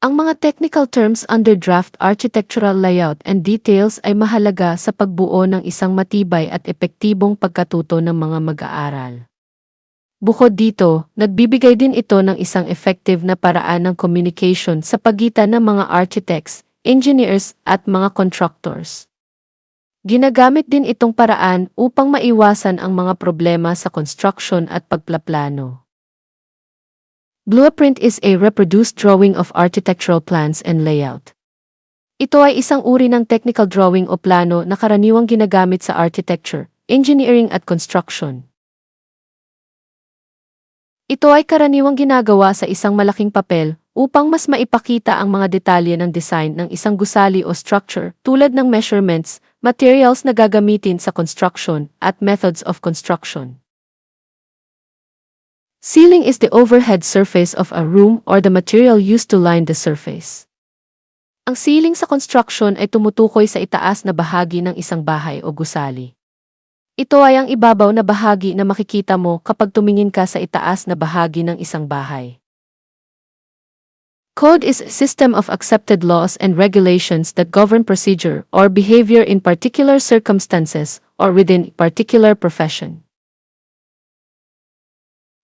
Ang mga technical terms under draft architectural layout and details ay mahalaga sa pagbuo ng isang matibay at epektibong pagkatuto ng mga mag-aaral. Bukod dito, nagbibigay din ito ng isang effective na paraan ng communication sa pagitan ng mga architects, engineers, at mga contractors. Ginagamit din itong paraan upang maiwasan ang mga problema sa construction at pagplaplano. Blueprint is a reproduced drawing of architectural plans and layout. Ito ay isang uri ng technical drawing o plano na karaniwang ginagamit sa architecture, engineering at construction. Ito ay karaniwang ginagawa sa isang malaking papel upang mas maipakita ang mga detalye ng design ng isang gusali o structure tulad ng measurements, materials na gagamitin sa construction, at methods of construction. Ceiling is the overhead surface of a room or the material used to line the surface. Ang ceiling sa construction ay tumutukoy sa itaas na bahagi ng isang bahay o gusali. Ito ay ang ibabaw na bahagi na makikita mo kapag tumingin ka sa itaas na bahagi ng isang bahay. Code is a system of accepted laws and regulations that govern procedure or behavior in particular circumstances or within a particular profession.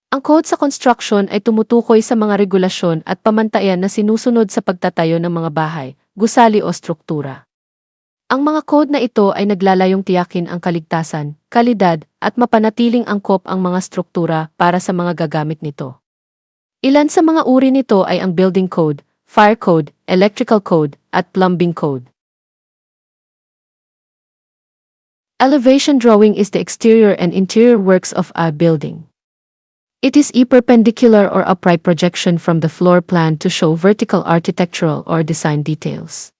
Ang code sa construction ay tumutukoy sa mga regulasyon at pamantayan na sinusunod sa pagtatayo ng mga bahay, gusali o struktura. Ang mga code na ito ay naglalayong tiyakin ang kaligtasan, kalidad, at mapanatiling angkop ang mga struktura para sa mga gagamit nito. Ilan sa mga uri nito ay ang building code, fire code, electrical code, at plumbing code. Elevation drawing is the exterior and interior works of a building. It is a perpendicular or upright projection from the floor plan to show vertical architectural or design details.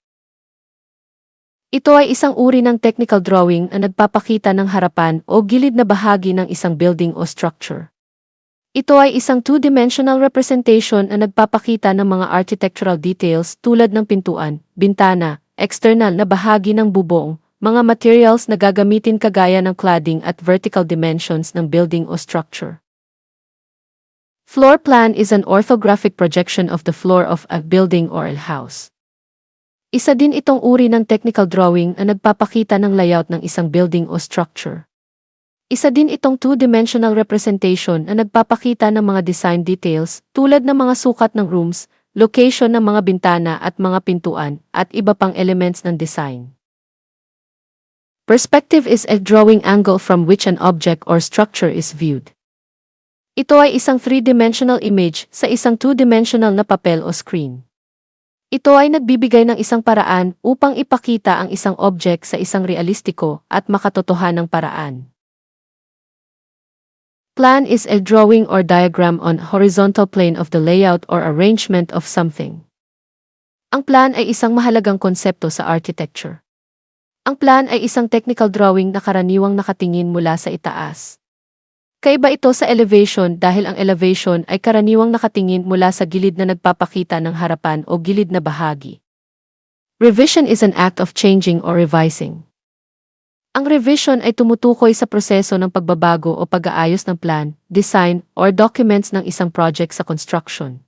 Ito ay isang uri ng technical drawing na nagpapakita ng harapan o gilid na bahagi ng isang building o structure. Ito ay isang two-dimensional representation na nagpapakita ng mga architectural details tulad ng pintuan, bintana, external na bahagi ng bubong, mga materials na gagamitin kagaya ng cladding at vertical dimensions ng building o structure. Floor plan is an orthographic projection of the floor of a building or a house. Isa din itong uri ng technical drawing na nagpapakita ng layout ng isang building o structure. Isa din itong two-dimensional representation na nagpapakita ng mga design details tulad ng mga sukat ng rooms, location ng mga bintana at mga pintuan, at iba pang elements ng design. Perspective is a drawing angle from which an object or structure is viewed. Ito ay isang three-dimensional image sa isang two-dimensional na papel o screen. Ito ay nagbibigay ng isang paraan upang ipakita ang isang object sa isang realistiko at makatotohanang paraan. Plan is a drawing or diagram on horizontal plane of the layout or arrangement of something. Ang plan ay isang mahalagang konsepto sa architecture. Ang plan ay isang technical drawing na karaniwang nakatingin mula sa itaas. Kaiba ito sa elevation dahil ang elevation ay karaniwang nakatingin mula sa gilid na nagpapakita ng harapan o gilid na bahagi. Revision is an act of changing or revising. Ang revision ay tumutukoy sa proseso ng pagbabago o pag-aayos ng plan, design, or documents ng isang project sa construction.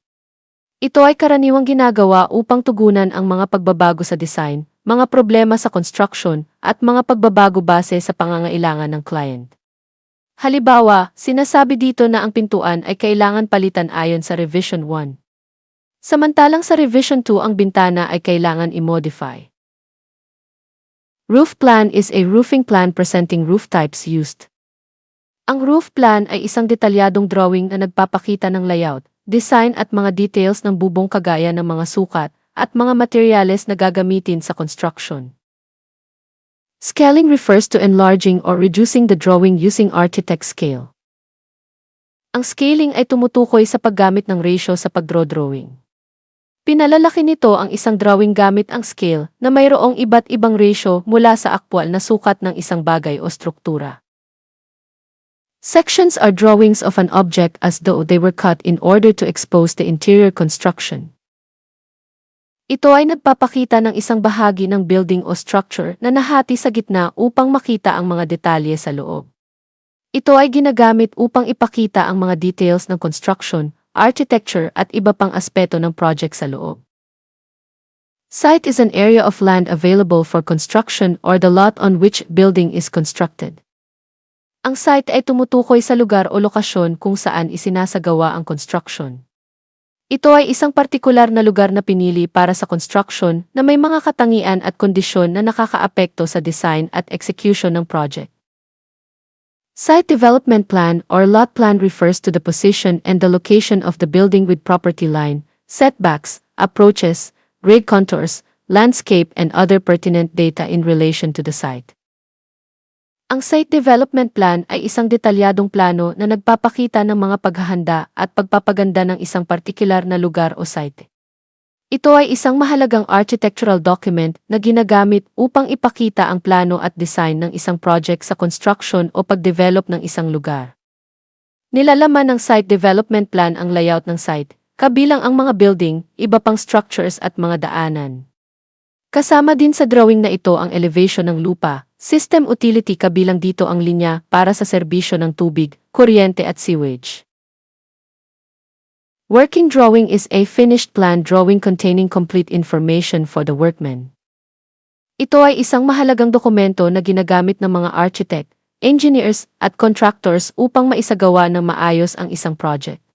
Ito ay karaniwang ginagawa upang tugunan ang mga pagbabago sa design, mga problema sa construction, at mga pagbabago base sa pangangailangan ng client. Halimbawa, sinasabi dito na ang pintuan ay kailangan palitan ayon sa Revision 1. Samantalang sa Revision 2 ang bintana ay kailangan i-modify. Roof plan is a roofing plan presenting roof types used. Ang roof plan ay isang detalyadong drawing na nagpapakita ng layout, design at mga details ng bubong kagaya ng mga sukat at mga materyales na gagamitin sa construction. Scaling refers to enlarging or reducing the drawing using architect scale. Ang scaling ay tumutukoy sa paggamit ng ratio sa pagdraw-drawing. Pinalalaki nito ang isang drawing gamit ang scale na mayroong iba't ibang ratio mula sa aktwal na sukat ng isang bagay o struktura. Sections are drawings of an object as though they were cut in order to expose the interior construction. Ito ay nagpapakita ng isang bahagi ng building o structure na nahati sa gitna upang makita ang mga detalye sa loob. Ito ay ginagamit upang ipakita ang mga details ng construction, architecture at iba pang aspeto ng project sa loob. Site is an area of land available for construction or the lot on which building is constructed. Ang site ay tumutukoy sa lugar o lokasyon kung saan isinasagawa ang construction. Ito ay isang partikular na lugar na pinili para sa construction na may mga katangian at kondisyon na nakakaapekto sa design at execution ng project. Site Development Plan or Lot Plan refers to the position and the location of the building with property line, setbacks, approaches, grade contours, landscape and other pertinent data in relation to the site. Ang Site Development Plan ay isang detalyadong plano na nagpapakita ng mga paghahanda at pagpapaganda ng isang partikular na lugar o site. Ito ay isang mahalagang architectural document na ginagamit upang ipakita ang plano at design ng isang project sa construction o pagdevelop ng isang lugar. Nilalaman ng Site Development Plan ang layout ng site, kabilang ang mga building, iba pang structures at mga daanan. Kasama din sa drawing na ito ang elevation ng lupa, system utility kabilang dito ang linya para sa serbisyo ng tubig, kuryente at sewage. Working drawing is a finished plan drawing containing complete information for the workman. Ito ay isang mahalagang dokumento na ginagamit ng mga architect, engineers at contractors upang maisagawa ng maayos ang isang project.